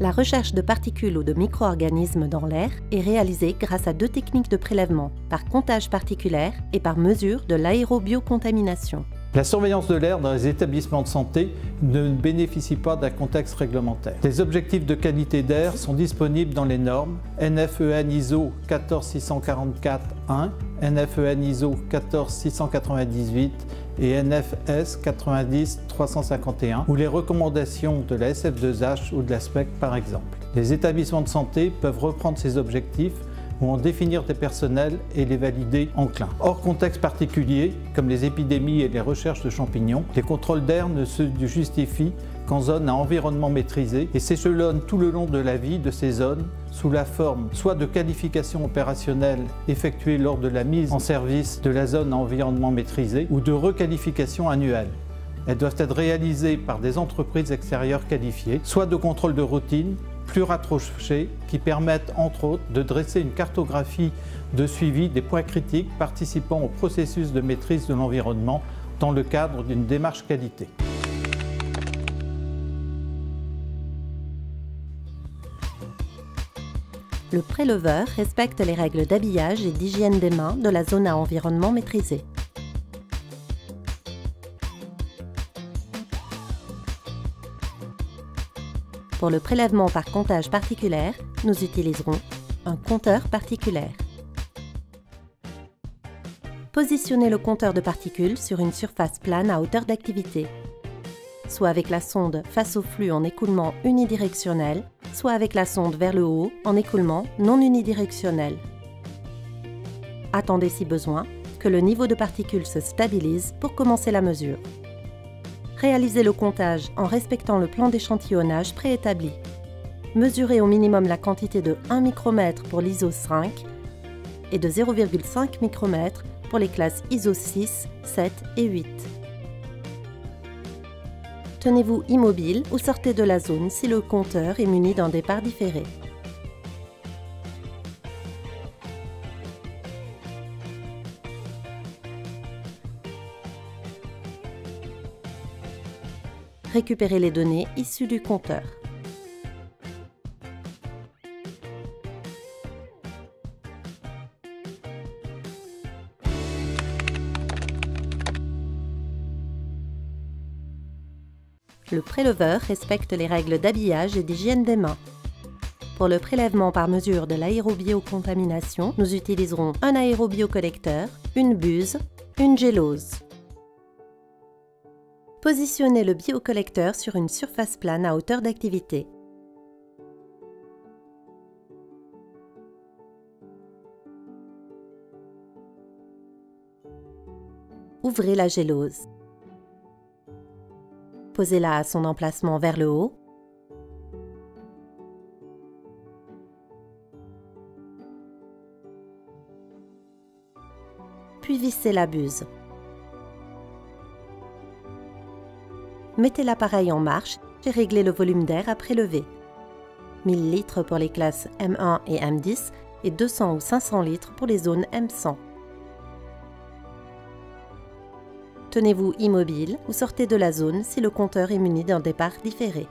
La recherche de particules ou de micro-organismes dans l'air est réalisée grâce à deux techniques de prélèvement, par comptage particulaire et par mesure de l'aérobiocontamination. La surveillance de l'air dans les établissements de santé ne bénéficie pas d'un contexte réglementaire. Les objectifs de qualité d'air sont disponibles dans les normes NFEN ISO 14644-1, NFEN ISO 14698 et NFS 90-351 ou les recommandations de la SF2H ou de la SPEC par exemple. Les établissements de santé peuvent reprendre ces objectifs ou en définir des personnels et les valider en clin. Hors contexte particulier, comme les épidémies et les recherches de champignons, les contrôles d'air ne se justifient qu'en zone à environnement maîtrisé et s'échelonnent tout le long de la vie de ces zones sous la forme soit de qualification opérationnelle effectuée lors de la mise en service de la zone à environnement maîtrisé ou de requalification annuelle. Elles doivent être réalisées par des entreprises extérieures qualifiées, soit de contrôle de routine, plus rapprochés, qui permettent entre autres de dresser une cartographie de suivi des points critiques participant au processus de maîtrise de l'environnement dans le cadre d'une démarche qualité. Le préleveur respecte les règles d'habillage et d'hygiène des mains de la zone à environnement maîtrisé. Pour le prélèvement par comptage particulaire, nous utiliserons un compteur particulaire. Positionnez le compteur de particules sur une surface plane à hauteur d'activité, soit avec la sonde face au flux en écoulement unidirectionnel, soit avec la sonde vers le haut en écoulement non unidirectionnel. Attendez si besoin que le niveau de particules se stabilise pour commencer la mesure. Réalisez le comptage en respectant le plan d'échantillonnage préétabli. Mesurez au minimum la quantité de 1 micromètre pour l'ISO 5 et de 0,5 micromètre pour les classes ISO 6, 7 et 8. Tenez-vous immobile ou sortez de la zone si le compteur est muni d'un départ différé. Récupérez les données issues du compteur. Le préleveur respecte les règles d'habillage et d'hygiène des mains. Pour le prélèvement par mesure de l'aérobiocontamination, nous utiliserons un aérobiocollecteur, une buse, une gélose. Positionnez le biocollecteur sur une surface plane à hauteur d'activité. Ouvrez la gélose. Posez-la à son emplacement vers le haut. Puis vissez la buse. Mettez l'appareil en marche et réglez le volume d'air à prélever. 1000 litres pour les classes M1 et M10 et 200 ou 500 litres pour les zones M100. Tenez-vous immobile ou sortez de la zone si le compteur est muni d'un départ différé.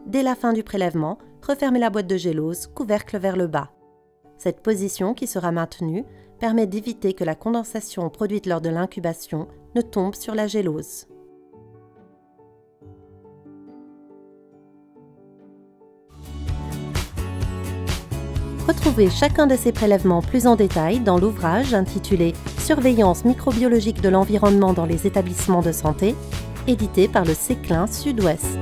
Dès la fin du prélèvement, refermez la boîte de gélose, couvercle vers le bas. Cette position, qui sera maintenue, permet d'éviter que la condensation produite lors de l'incubation ne tombe sur la gélose. Retrouvez chacun de ces prélèvements plus en détail dans l'ouvrage intitulé « Surveillance microbiologique de l'environnement dans les établissements de santé », édité par le CECLIN Sud-Ouest.